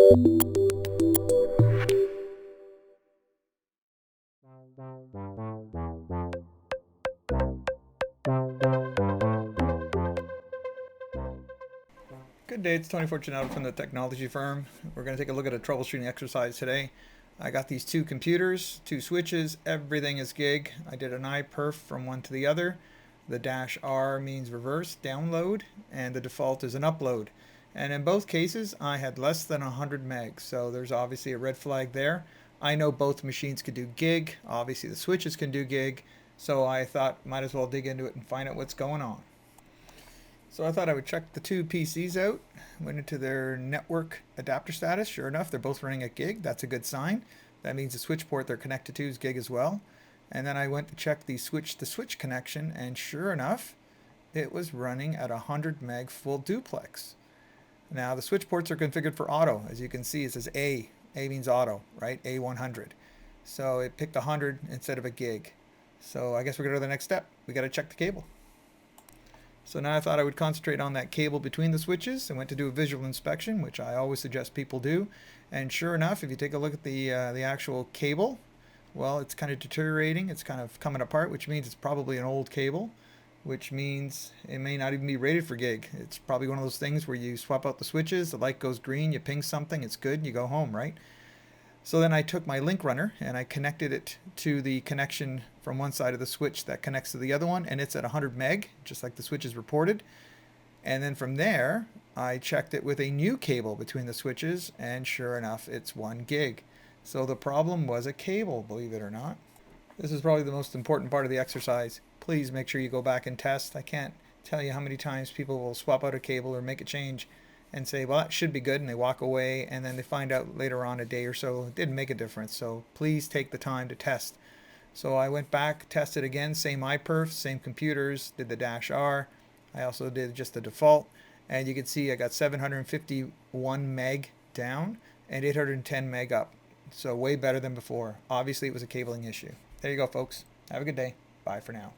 Good day, it's Tony Fortunato from the technology firm. We're going to take a look at a troubleshooting exercise today. I got these two computers, two switches, everything is gig. I did an iPerf from one to the other. The -R means reverse download, and the default is an upload. And in both cases, I had less than 100 megs, so there's obviously a red flag there. I know both machines could do gig, obviously the switches can do gig, so I thought might as well dig into it and find out what's going on. So I thought I would check the two PCs out. Went into their network adapter status. Sure enough, they're both running at gig. That's a good sign. That means the switch port they're connected to is gig as well. And then I went to check the switch-to-switch connection, and sure enough, it was running at 100 meg full duplex. Now the switch ports are configured for auto. As you can see, it says A. A means auto, right? A100. So it picked 100 instead of a gig. So I guess we're going to go to the next step. We got to check the cable. So now I thought I would concentrate on that cable between the switches and went to do a visual inspection, which I always suggest people do. And sure enough, if you take a look at the actual cable, well, it's kind of deteriorating. It's kind of coming apart, which means it's probably an old cable, which means it may not even be rated for gig. It's probably one of those things where you swap out the switches, the light goes green, you ping something, it's good, and you go home, right? So then I took my link runner and I connected it to the connection from one side of the switch that connects to the other one, and it's at 100 meg, just like the switch is reported. And then from there, I checked it with a new cable between the switches, and sure enough, it's 1 gig. So the problem was a cable, believe it or not. This is probably the most important part of the exercise. Please make sure you go back and test. I can't tell you how many times people will swap out a cable or make a change and say, well, that should be good, and they walk away, and then they find out later on, a day or so, it didn't make a difference. So please take the time to test. So I went back, tested again, same iPerf, same computers, did the -R. I also did just the default, and you can see I got 751 meg down and 810 meg up. So way better than before. Obviously it was a cabling issue. There you go, folks. Have a good day. Bye for now.